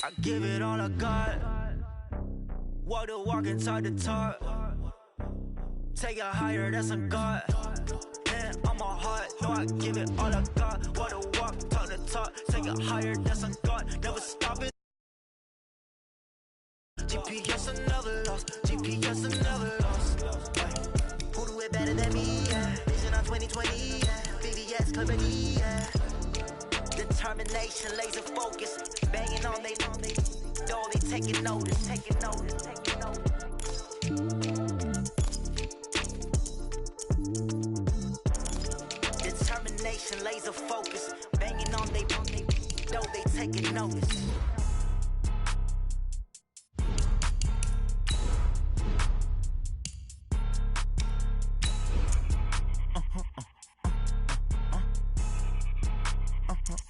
I give it all I got. Walk the walk inside the talk. Take it higher, that's a God. Man, I'm a heart, no, I give it all I got. Walk the walk, talk the talk. Take it higher, that's a God. Never stop it. GPS another loss. GPS another loss. Who do it better than me? Yeah. Vision on 2020. Yeah. VVS company. Yeah. Determination, laser focus. Banging on they know they taking notice. Taking notice. Taking notice. Determination, laser focus. Banging on they know they taking notice.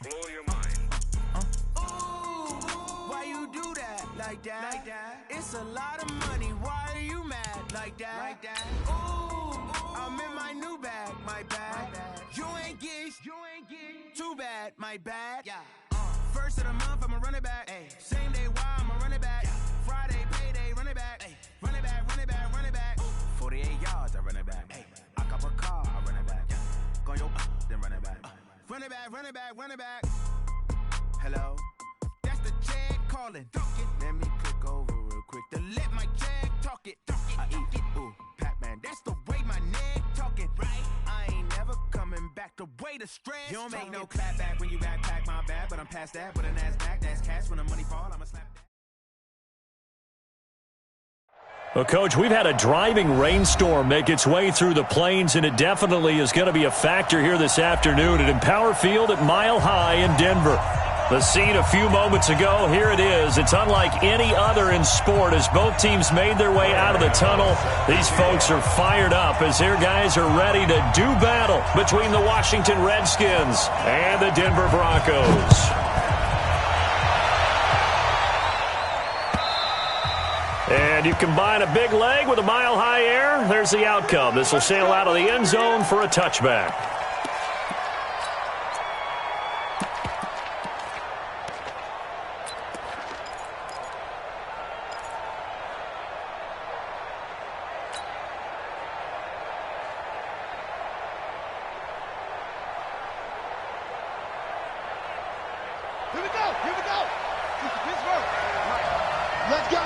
Blow your mind. Why you do that like that? It's a lot of money. Why are you mad like that? Ooh, I'm in my new bag, my bad. You ain't get too bad, my bad. Yeah. First of the month, I'ma run it back. Ay. Same day, why I'ma run it back. Friday, payday, run it back. Ay. Run it back, run it back, run it back. 48 yards, I run it back. Ay. I cop a car, I run it back. Go yo, then run it back. Run it back, run it back, run it back. Hello? That's the jag calling. Let me click over real quick to let my jag talk it. I eat it, ooh, Pac-Man. That's the way my neck talking. Right? I ain't never coming back the way the stress. You don't make no clap back when you backpack my bad, but I'm past that with an ass back. That's cash when the money fall. I'ma slap that. Well, Coach, we've had a driving rainstorm make its way through the plains, and it definitely is going to be a factor here this afternoon at Empower Field at Mile High in Denver. The scene a few moments ago, here it is. It's unlike any other in sport as both teams made their way out of the tunnel. These folks are fired up as their guys are ready to do battle between the Washington Redskins and the Denver Broncos. And you combine a big leg with a mile-high air, there's the outcome. This will sail out of the end zone for a touchback. Here we go. This is Pittsburgh. Let's go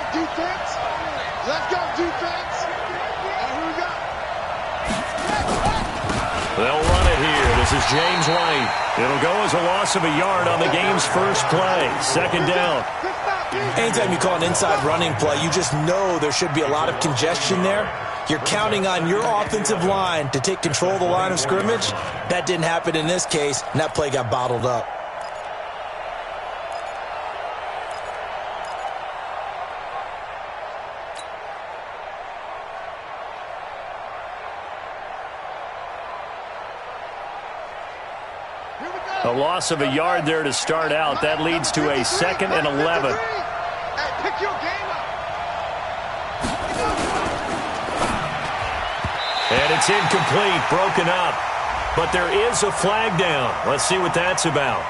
defense. And here we go. They'll run it here. This is James White. It'll go as a loss of a yard on the game's first play. Second down. Anytime you call an inside running play, you just know there should be a lot of congestion there. You're counting on your offensive line to take control of the line of scrimmage. That didn't happen in this case, and that play got bottled up. A loss of a yard there to start out. That leads to a 2nd and 11. Pick your game up. And it's incomplete, broken up. But there is a flag down. Let's see what that's about.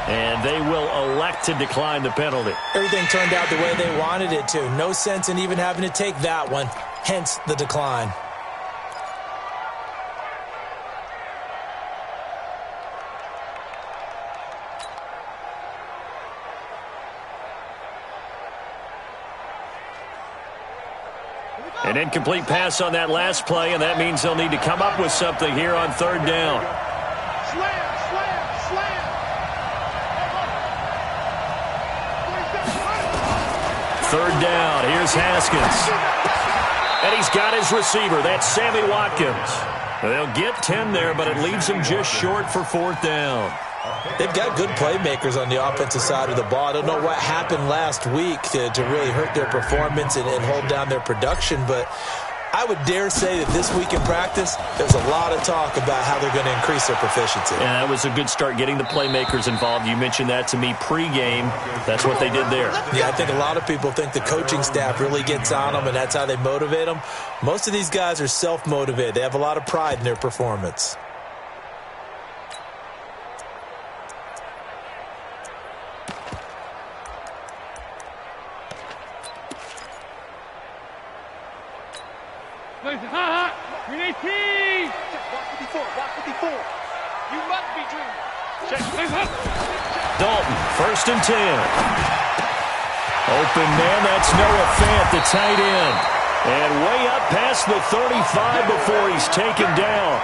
And they will elect to decline the penalty. Everything turned out the way they wanted it to. No sense in even having to take that one, hence the decline. An incomplete pass on that last play, and that means they'll need to come up with something here on third down. Slam. Third down. Here's Haskins. And he's got his receiver. That's Sammy Watkins. They'll get 10 there, but it leaves them just short for fourth down. They've got good playmakers on the offensive side of the ball. I don't know what happened last week to really hurt their performance and hold down their production, but I would dare say that this week in practice, there's a lot of talk about how they're going to increase their proficiency. Yeah, that was a good start getting the playmakers involved. You mentioned that to me pregame. That's what they did there. Yeah, I think a lot of people think the coaching staff really gets on them, and that's how they motivate them. Most of these guys are self-motivated. They have a lot of pride in their performance. We need team. Walk 54. You must be dreaming. Dalton, 1st and 10. Open man, that's Noah Fant, the tight end. And way up past the 35 before he's taken down.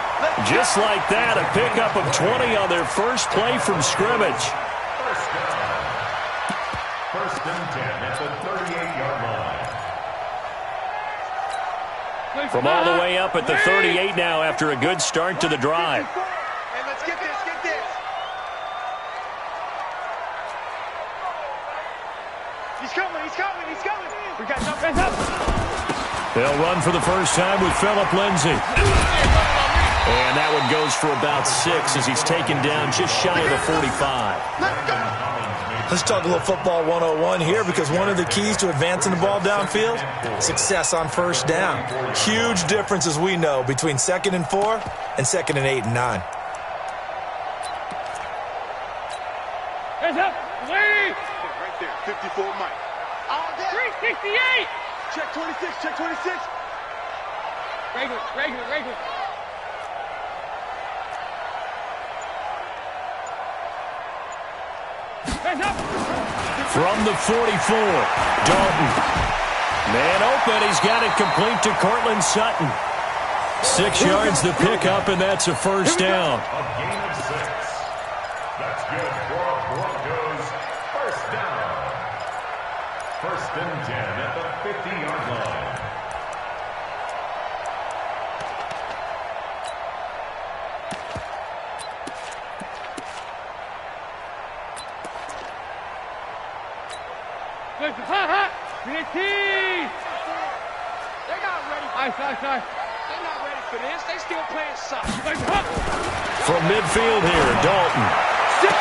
Just like that, a pickup of 20 on their first play from scrimmage. First and 10 at the 38-yard line. From all the way up at the 38 now after a good start to the drive. Hey, let's get this. He's coming. We got jump up. They'll run for the first time with Phillip Lindsay. And that one goes for about 6 as he's taken down just shy of the 45. Let's talk a little football 101 here, because one of the keys to advancing the ball downfield, success on first down. Huge difference, as we know, between 2nd and 4 and 2nd and 8 and 9. Hands up. Right there. 54 Mike. All day. 368. Check 26. Regular. From the 44, Dalton. Man open, he's got it complete to Cortland Sutton. 6 yards the pickup, and that's a first down. A gain of 6. That's good for Broncos. First down. 1st and 10 at the 50-yard line. We need team. They're not ready. Nice. They're not ready for this. They still playing soft. From midfield here, Dalton. 6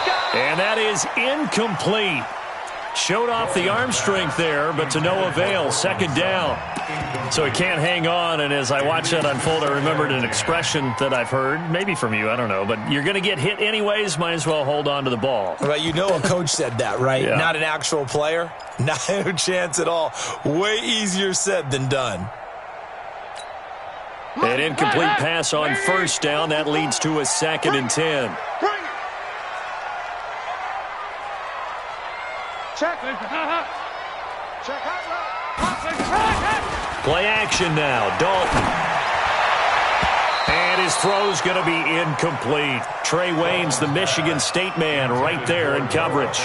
guys. And that is incomplete. Showed off the arm strength there, but to no avail. 2nd down. So he can't hang on, and as I watch that unfold, I remembered an expression that I've heard, maybe from you, I don't know, but you're going to get hit anyways, might as well hold on to the ball. Right, you know a coach said that, right? Yeah. Not an actual player. Not a chance at all. Way easier said than done. An incomplete pass on first down. That leads to a 2nd and 10. Check. Play action now. Dalton. And his throw's going to be incomplete. Trey Waynes, the Michigan State man, right there in coverage.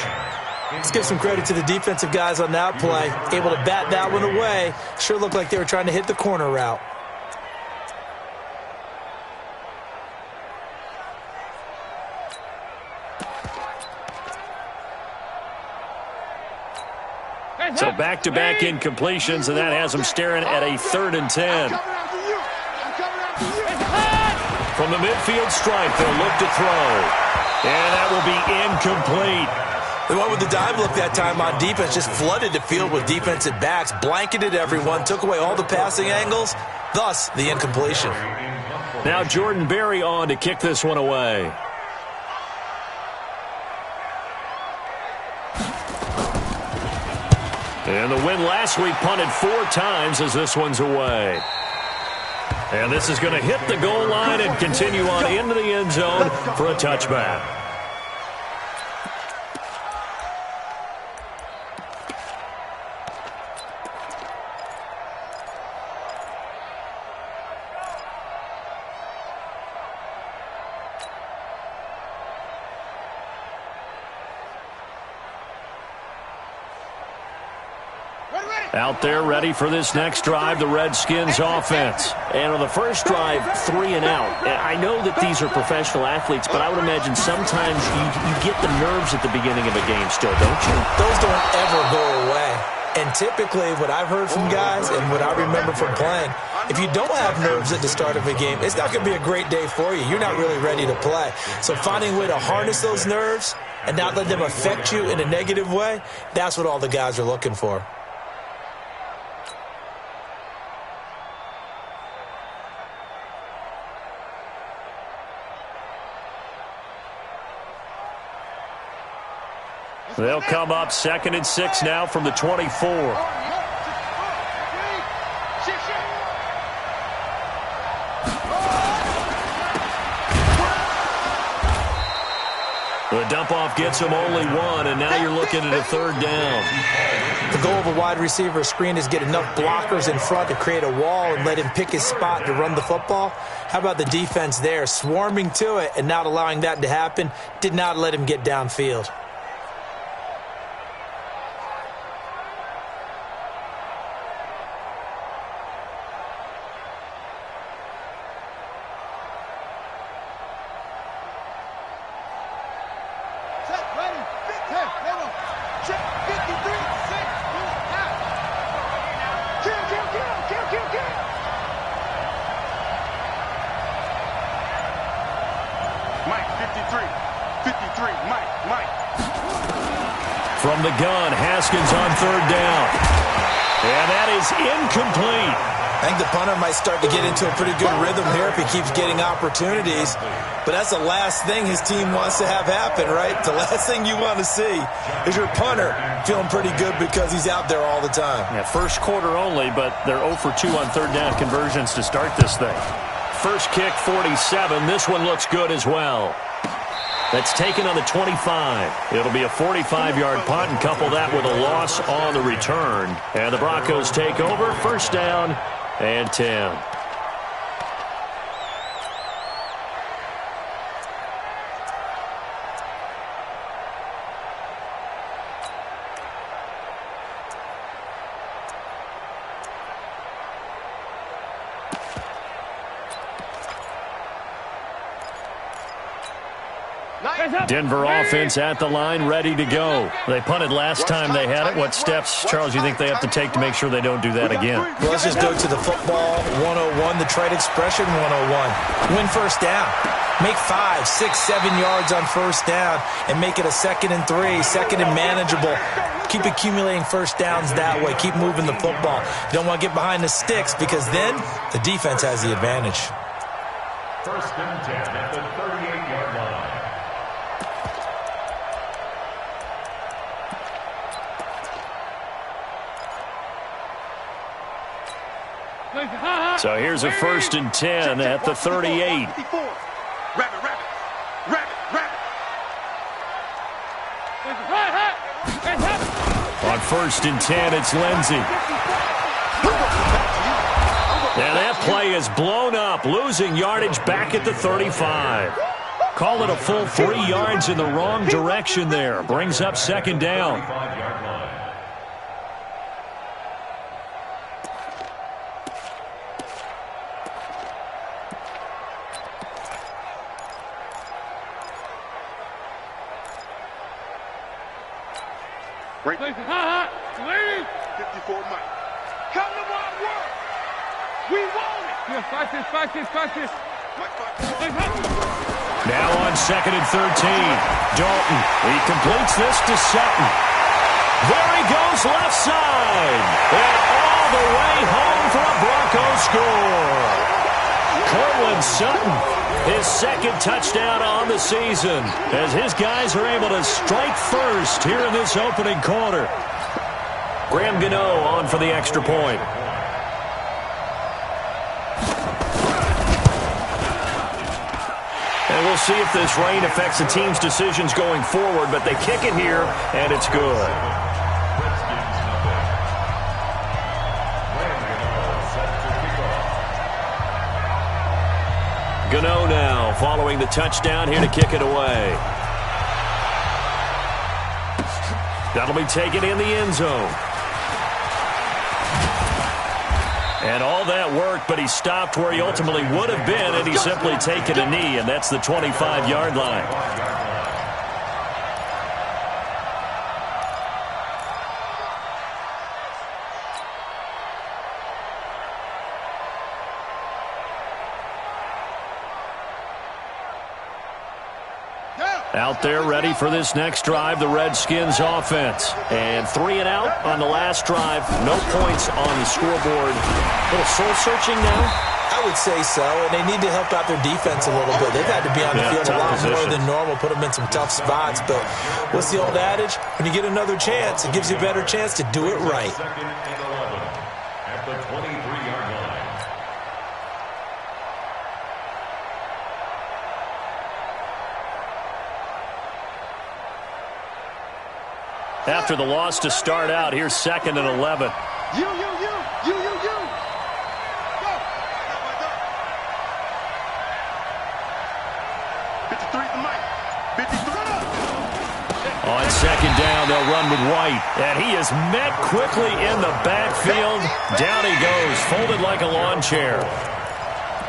Let's give some credit to the defensive guys on that play. Able to bat that one away. Sure looked like they were trying to hit the corner route. So back-to-back incompletions, and that has them staring at a 3rd and 10. From the midfield stripe, they'll look to throw. And that will be incomplete. They went with the dive look that time on defense, just flooded the field with defensive backs, blanketed everyone, took away all the passing angles, thus the incompletion. Now Jordan Berry on to kick this one away. And the win last week punted 4 times as this one's away. And this is going to hit the goal line and continue on into the end zone for a touchback. Out there ready for this next drive, the Redskins offense. And on the first drive, 3 and out. I know that these are professional athletes, but I would imagine sometimes you get the nerves at the beginning of a game still, don't you? Those don't ever go away. And typically what I've heard from guys and what I remember from playing, if you don't have nerves at the start of a game, it's not going to be a great day for you. You're not really ready to play. So finding a way to harness those nerves and not let them affect you in a negative way, that's what all the guys are looking for. They'll come up 2nd and 6 now from the 24. The dump-off gets him only one, and now you're looking at a third down. The goal of a wide receiver screen is get enough blockers in front to create a wall and let him pick his spot to run the football. How about the defense there, swarming to it and not allowing that to happen? Did not let him get downfield. From the gun, Haskins on third down. And that is incomplete. I think the punter might start to get into a pretty good rhythm here if he keeps getting opportunities. But that's the last thing his team wants to have happen, right? The last thing you want to see is your punter feeling pretty good because he's out there all the time. Yeah, first quarter only, but they're 0 for 2 on third down conversions to start this thing. First kick, 47. This one looks good as well. That's taken on the 25. It'll be a 45-yard punt, and couple that with a loss on the return. And the Broncos take over, first down and 10. Denver offense at the line, ready to go. They punted last time they had it. What steps, Charles, you think they have to take to make sure they don't do that again? Well, let's just go to the football 101, the trade expression 101. Win first down. Make 5, 6, 7 yards on first down and make it a 2nd and 3, second and manageable. Keep accumulating first downs that way. Keep moving the football. You don't want to get behind the sticks because then the defense has the advantage. First and 10 at the 38-yard line. So here's a first and 10 at the 38. On first and 10, it's Lindsey. And that play is blown up, losing yardage back at the 35. Call it a full 3 yards in the wrong direction there. Brings up second down. Right. 54 Mike. Come to my work. We want it. Yeah, fight this. Now on second and 13. Dalton. He completes this to Sutton. There he goes left side. And all the way home for a Broncos score. Cortland Sutton. His second touchdown on the season as his guys are able to strike first here in this opening quarter. Graham Gano on for the extra point. And we'll see if this rain affects the team's decisions going forward, but they kick it here, and it's good. Gano now following the touchdown here to kick it away. That'll be taken in the end zone. And all that worked, but he stopped where he ultimately would have been, and he simply taken a knee, and that's the 25-yard line. Out there ready for this next drive, the Redskins offense. And 3 and out on the last drive. No points on the scoreboard. A little soul-searching now? I would say so, and they need to help out their defense a little bit. They've had to be on the field a lot more than normal, put them in some tough spots. But what's the old adage? When you get another chance, it gives you a better chance to do it right. Second and 11 at the 23-yard line. After the loss to start out, here's 2nd and 11. You. Go. On 2nd down, they'll run with White. And he is met quickly in the backfield. Down he goes, folded like a lawn chair.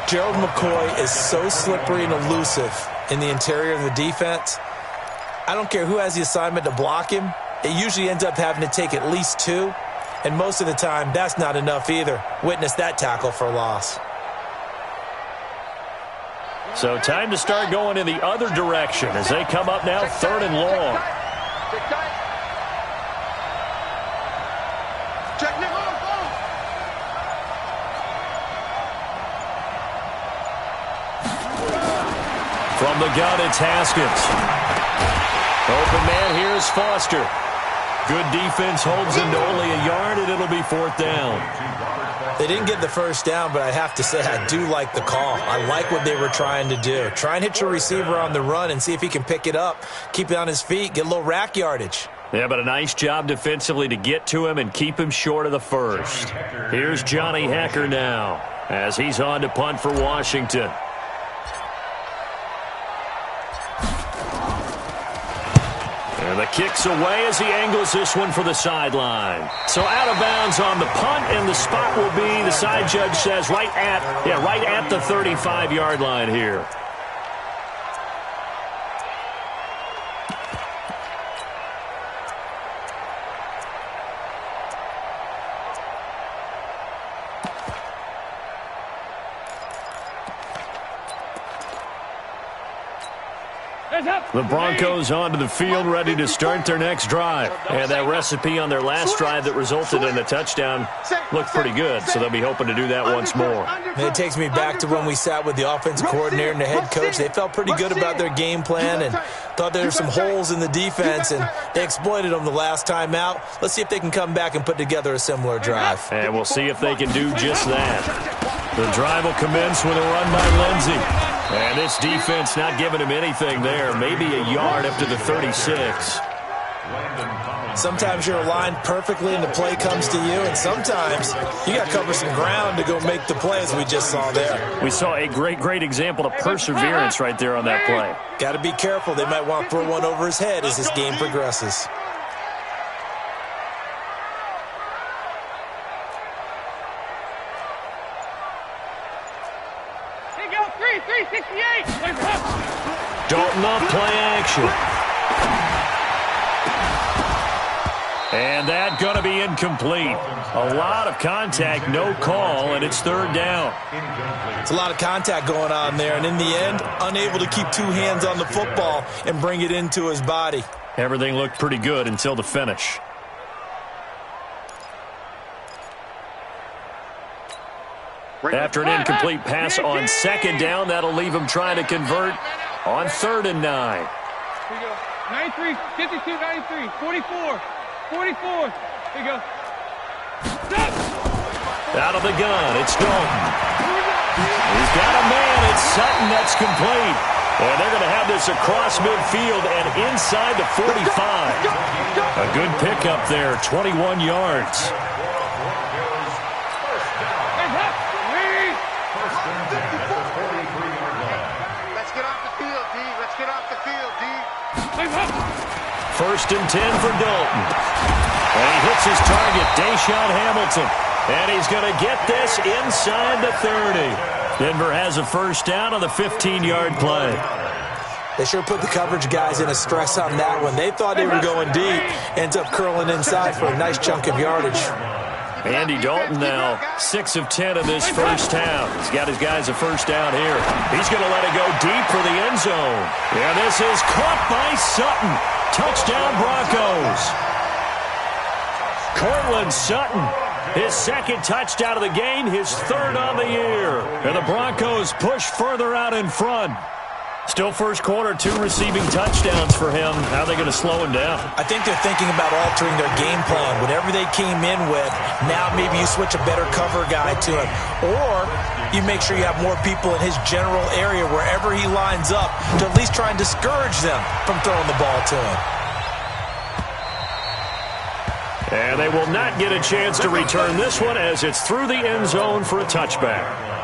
Gerald McCoy is so slippery and elusive in the interior of the defense. I don't care who has the assignment to block him. It usually ends up having to take at least 2. And most of the time, that's not enough either. Witness that tackle for loss. So time to start going in the other direction as they come up now 3rd and long. From the gun, it's Haskins. Open man here is Foster. Good defense holds him to only a yard, and it'll be 4th down. They didn't get the first down, but I have to say I do like the call. I like what they were trying to do. Try and hit your receiver on the run and see if he can pick it up, keep it on his feet, get a little rack yardage. Yeah, but a nice job defensively to get to him and keep him short of the first. Here's Johnny Hecker now as he's on to punt for Washington. And the kick's away as he angles this one for the sideline. So out of bounds on the punt, and the spot will be, the side judge says, right at the 35-yard line here. The Broncos onto the field, ready to start their next drive. And that recipe on their last drive that resulted in a touchdown looked pretty good, so they'll be hoping to do that once more. And it takes me back to when we sat with the offensive coordinator and the head coach. They felt pretty good about their game plan and thought there were some holes in the defense, and they exploited them the last time out. Let's see if they can come back and put together a similar drive. And we'll see if they can do just that. The drive will commence with a run by Lindsey. And this defense not giving him anything there. Maybe a yard up to the 36. Sometimes you're aligned perfectly and the play comes to you, and sometimes you got to cover some ground to go make the play, as we just saw there. We saw a great example of perseverance right there on that play. Got to be careful. They might want to throw one over his head as this game progresses. Dalton off play action. And that going to be incomplete. A lot of contact, no call, and it's 3rd down. It's a lot of contact going on there, and in the end, unable to keep 2 hands on the football and bring it into his body. Everything looked pretty good until the finish. After an incomplete pass on 2nd down, that'll leave him trying to convert on 3rd and 9. Here we go. 93, 52, 93, 44, 44. Here we go. Stop. Out of the gun, it's Dalton. He's got a man. It's Sutton. That's complete. And they're going to have this across midfield and inside the 45. A good pickup there, 21 yards. First and 10 for Dalton. And he hits his target, Deshaun Hamilton. And he's going to get this inside the 30. Denver has a first down on the 15-yard play. They sure put the coverage guys in a stress on that one. They thought they were going deep. Ends up curling inside for a nice chunk of yardage. Andy Dalton now 6 of 10 in this first half. He's got his guys a first down here. He's going to let it go deep for the end zone. Yeah, this is caught by Sutton. Touchdown Broncos. Cortland Sutton, his 2nd touchdown of the game, his 3rd on the year. And the Broncos push further out in front. Still first quarter, 2 receiving touchdowns for him. How are they going to slow him down? I think they're thinking about altering their game plan. Whatever they came in with, now maybe you switch a better cover guy to him. Or you make sure you have more people in his general area wherever he lines up to at least try and discourage them from throwing the ball to him. And they will not get a chance to return this one as it's through the end zone for a touchback.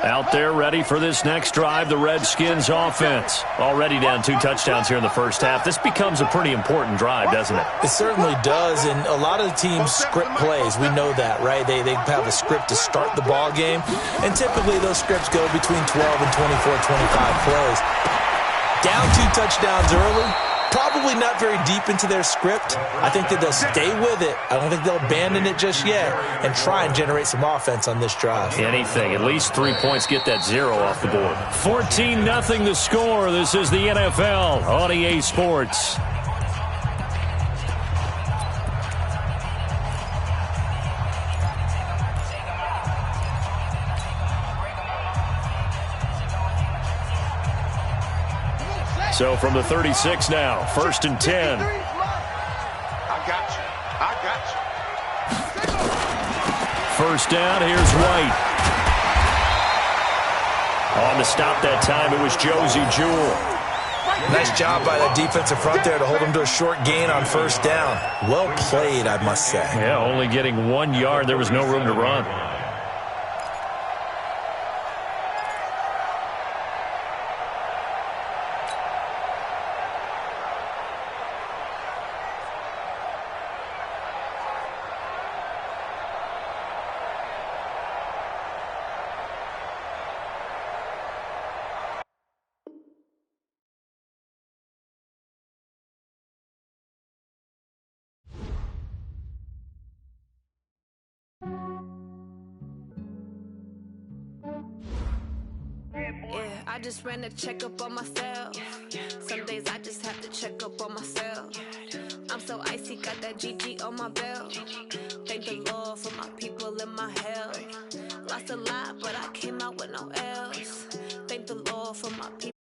Out there ready for this next drive, the Redskins offense. Already down 2 touchdowns here in the first half. This becomes a pretty important drive, doesn't it? It certainly does, and a lot of the teams script plays. We know that, right? They have a script to start the ball game, and typically those scripts go between 12 and 24, 25 plays. Down 2 touchdowns early. Probably not very deep into their script. I think that they'll stay with it. I don't think they'll abandon it just yet and try and generate some offense on this drive. Anything. At least 3 points, get that 0 off the board. 14-0 the score. This is the NFL on EA Sports. So from the 36 now, 1st and 10. I got you. First down, here's White. On the stop that time, it was Josie Jewell. Nice job by that defensive front there to hold him to a short gain on 1st down. Well played, I must say. Yeah, only getting 1 yard. There was no room to run. I just ran a checkup on myself. Some days I just have to check up on myself. I'm so icy, got that GG on my belt. Thank the Lord for my people and my health. Lost a lot, but I came out with no else. Thank the Lord for my people.